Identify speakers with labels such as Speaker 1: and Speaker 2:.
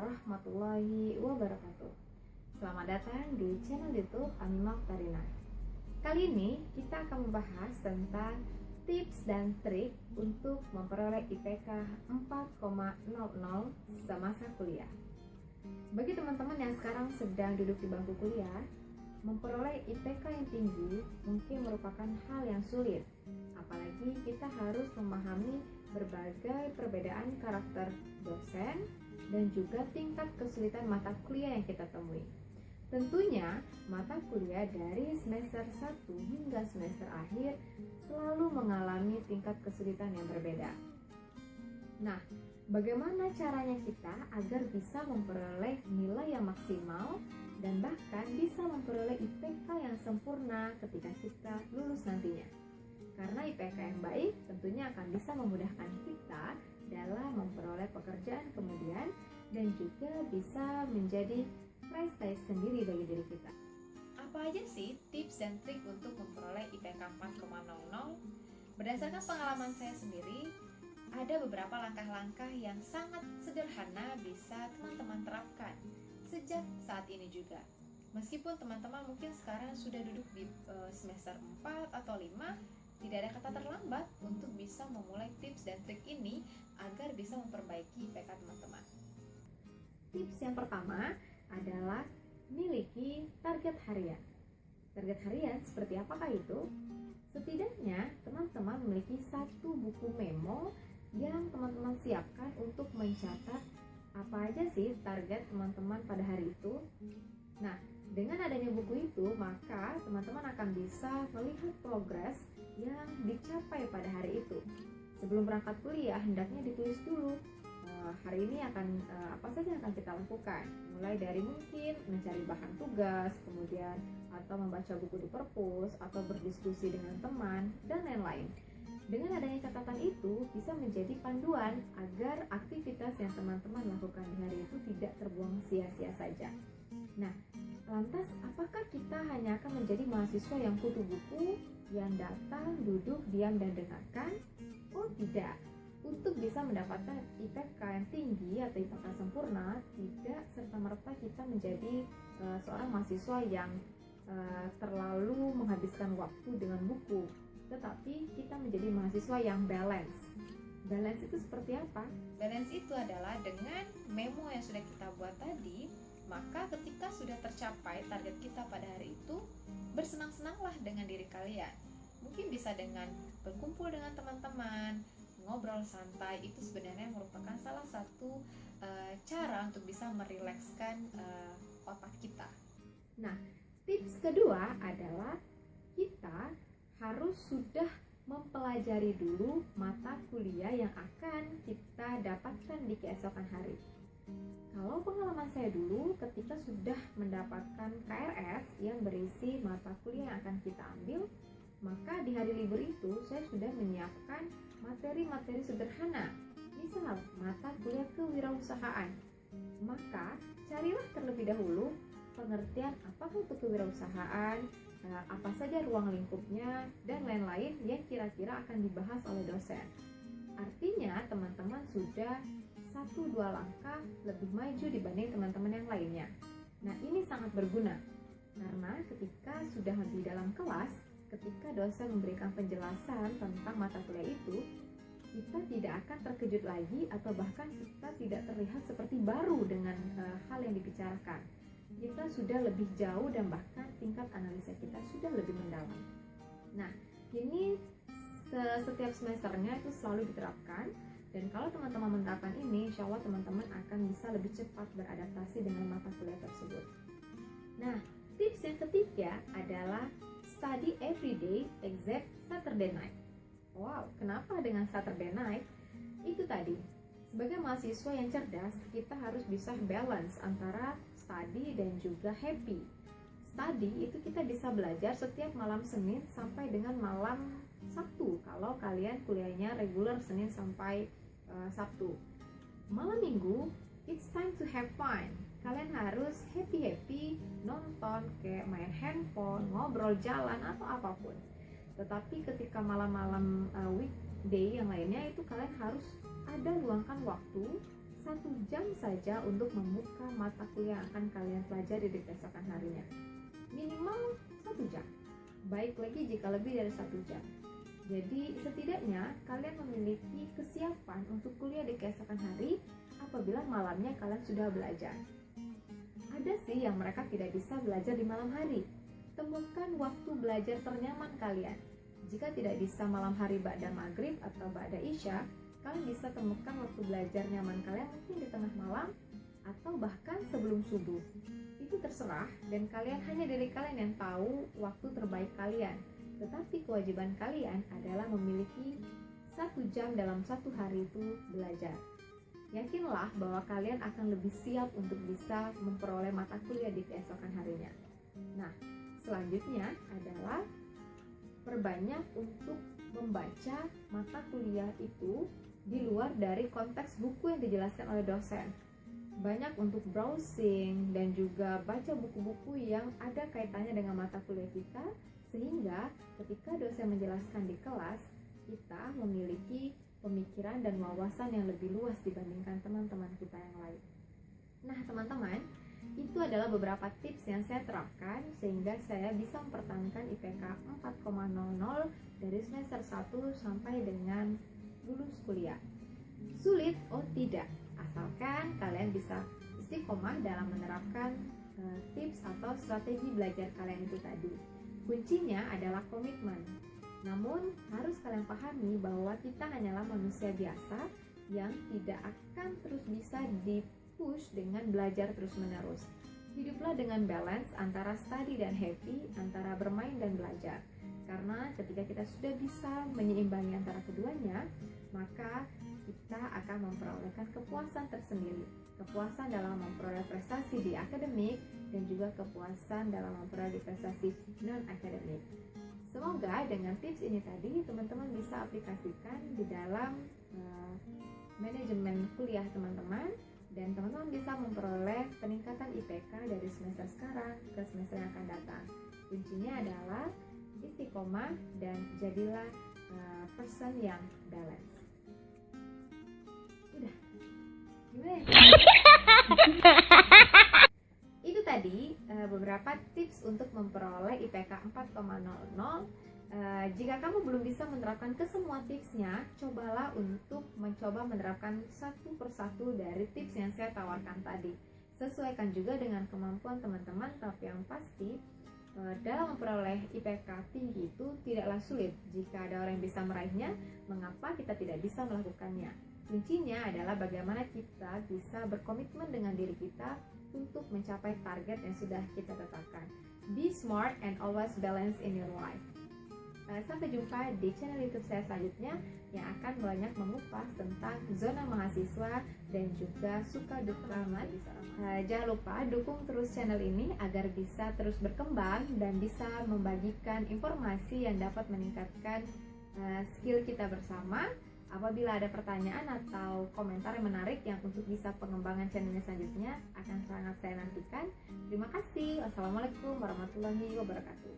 Speaker 1: warahmatullahi wabarakatuh. Selamat datang di channel YouTube Amimah Tarina. Kali ini kita akan membahas tentang tips dan trik untuk memperoleh IPK 4,00 semasa kuliah. Bagi teman-teman yang sekarang sedang duduk di bangku kuliah, memperoleh IPK yang tinggi mungkin merupakan hal yang sulit. Apalagi kita harus memahami berbagai perbedaan karakter dosen dan juga tingkat kesulitan mata kuliah yang kita temui. Tentunya, mata kuliah dari semester 1 hingga semester akhir selalu mengalami tingkat kesulitan yang berbeda. Nah, bagaimana caranya kita agar bisa memperoleh nilai yang maksimal dan bahkan bisa memperoleh IPK yang sempurna ketika kita lulus nantinya? Karena IPK yang baik tentunya akan bisa memudahkan kita dalam memperoleh pekerjaan kemudian dan juga bisa menjadi prestasi sendiri bagi diri kita.
Speaker 2: Apa aja sih tips dan trik untuk memperoleh IPK 4,00? Berdasarkan pengalaman saya sendiri, ada beberapa langkah-langkah yang sangat sederhana bisa teman-teman terapkan sejak saat ini juga. Meskipun teman-teman mungkin sekarang sudah duduk di semester 4 atau 5, tidak ada kata terlambat untuk bisa memulai tips dan trik ini agar bisa memperbaiki IPK teman-teman.
Speaker 1: Tips yang pertama adalah miliki target harian. Target harian seperti apakah itu? Setidaknya teman-teman memiliki satu buku memo yang teman-teman siapkan untuk mencatat apa aja sih target teman-teman pada hari itu. Nah, dengan adanya buku itu, maka teman-teman akan bisa melihat progres yang dicapai pada hari itu. Sebelum berangkat kuliah, hendaknya ditulis dulu hari ini apa saja yang akan kita lakukan. Mulai dari mungkin mencari bahan tugas, kemudian atau membaca buku di perpus, atau berdiskusi dengan teman, dan lain-lain. Dengan adanya catatan itu, bisa menjadi panduan agar aktivitas yang teman-teman lakukan di hari itu tidak terbuang sia-sia saja. Nah, lantas apakah kita hanya akan menjadi mahasiswa yang kutu buku, yang datang, duduk, diam, dan dengarkan? Oh tidak. Untuk bisa mendapatkan IPK yang tinggi atau IPK sempurna, tidak serta-merta kita menjadi seorang mahasiswa yang terlalu menghabiskan waktu dengan buku, tetapi kita menjadi mahasiswa yang balance. Balance itu seperti apa?
Speaker 2: Balance itu adalah dengan memo yang sudah kita buat tadi, maka ketika sudah tercapai target kita pada hari itu, bersenang-senanglah dengan diri kalian. Mungkin bisa dengan berkumpul dengan teman-teman, ngobrol santai. Itu sebenarnya merupakan salah satu cara untuk bisa merilekskan otak kita.
Speaker 1: Nah, tips kedua adalah kita harus sudah mempelajari dulu mata kuliah yang akan kita dapatkan di keesokan hari. Kalau pengalaman saya dulu, ketika sudah mendapatkan KRS yang berisi mata kuliah yang akan kita ambil, maka di hari libur itu saya sudah menyiapkan materi-materi sederhana. Misal, mata kuliah kewirausahaan. Maka, carilah terlebih dahulu pengertian apakah itu kewirausahaan, apa saja ruang lingkupnya, dan lain-lain yang kira-kira akan dibahas oleh dosen. Artinya, teman-teman sudah 1-2 langkah lebih maju dibanding teman-teman yang lainnya. Nah, ini sangat berguna karena ketika sudah di dalam kelas, ketika dosen memberikan penjelasan tentang mata kuliah itu, kita tidak akan terkejut lagi atau bahkan kita tidak terlihat seperti baru dengan hal yang dibicarakan. Kita sudah lebih jauh dan bahkan tingkat analisa kita sudah lebih mendalam. Nah, ini setiap semesternya itu selalu diterapkan. Dan kalau teman-teman menerapkan ini, insya Allah teman-teman akan bisa lebih cepat beradaptasi dengan mata kuliah tersebut. Nah, tips yang ketiga adalah study every day except Saturday night. Wow, kenapa dengan Saturday night? Itu tadi, sebagai mahasiswa yang cerdas, kita harus bisa balance antara study dan juga happy. Study itu kita bisa belajar setiap malam Senin sampai dengan malam Sabtu, kalau kalian kuliahnya reguler Senin sampai Sabtu. Malam Minggu, it's time to have fun. Kalian harus happy-happy, nonton, kayak main handphone, ngobrol jalan, atau apapun. Tetapi ketika malam-malam weekday yang lainnya, itu kalian harus ada luangkan waktu 1 jam saja untuk membuka mata kuliah yang akan kalian pelajari di keesokan harinya. Minimal 1 jam, baik lagi jika lebih dari 1 jam. Jadi setidaknya kalian memiliki kesiapan untuk kuliah di keesokan hari apabila malamnya kalian sudah belajar. Ada sih yang mereka tidak bisa belajar di malam hari. Temukan waktu belajar ternyaman kalian. Jika tidak bisa malam hari ba'da maghrib atau ba'da isya, kalian bisa temukan waktu belajar nyaman kalian mungkin di tengah malam atau bahkan sebelum subuh. Itu terserah dan kalian hanya diri kalian yang tahu waktu terbaik kalian. Tetapi kewajiban kalian adalah memiliki 1 jam dalam 1 hari itu belajar. Yakinlah bahwa kalian akan lebih siap untuk bisa memperoleh mata kuliah di keesokan harinya. Nah, selanjutnya adalah perbanyak untuk membaca mata kuliah itu di luar dari konteks buku yang dijelaskan oleh dosen. Banyak untuk browsing dan juga baca buku-buku yang ada kaitannya dengan mata kuliah kita, sehingga ketika dosen menjelaskan di kelas, kita memiliki pemikiran dan wawasan yang lebih luas dibandingkan teman-teman kita yang lain. Nah teman-teman, itu adalah beberapa tips yang saya terapkan sehingga saya bisa mempertahankan IPK 4,00 dari semester 1 sampai dengan lulus kuliah. Sulit? Oh tidak, asalkan kalian bisa istiqomah dalam menerapkan tips atau strategi belajar kalian itu tadi. Kuncinya adalah komitmen. Namun harus kalian pahami bahwa kita hanyalah manusia biasa yang tidak akan terus bisa di-push dengan belajar terus-menerus. Hiduplah dengan balance antara study dan happy, antara bermain dan belajar. Karena ketika kita sudah bisa menyeimbangi antara keduanya, maka kita akan memperolehkan kepuasan tersendiri. Kepuasan dalam memperoleh prestasi di akademik dan juga kepuasan dalam memperoleh prestasi non-akademik. Semoga dengan tips ini tadi teman-teman bisa aplikasikan di dalam manajemen kuliah teman-teman dan teman-teman bisa memperoleh peningkatan IPK dari semester sekarang ke semester yang akan datang. Kuncinya adalah istiqomah dan jadilah person yang balance. Udah, gimana ya? Itu tadi beberapa tips untuk memperoleh IPK 4,00. Jika kamu belum bisa menerapkan ke semua tipsnya, cobalah untuk mencoba menerapkan satu persatu dari tips yang saya tawarkan tadi. Sesuaikan juga dengan kemampuan teman-teman, tapi yang pasti dalam memperoleh IPK tinggi itu tidaklah sulit. Jika ada orang yang bisa meraihnya, mengapa kita tidak bisa melakukannya? Kuncinya adalah bagaimana kita bisa berkomitmen dengan diri kita untuk mencapai target yang sudah kita tetapkan. Be smart and always balance in your life. Sampai jumpa di channel YouTube saya selanjutnya yang akan banyak mengupas tentang zona mahasiswa dan juga suka duka mahasiswa. Jangan lupa dukung terus channel ini agar bisa terus berkembang dan bisa membagikan informasi yang dapat meningkatkan skill kita bersama. Apabila ada pertanyaan atau komentar yang menarik yang untuk bisa pengembangan channelnya selanjutnya akan sangat saya nantikan. Terima kasih. Wassalamualaikum warahmatullahi wabarakatuh.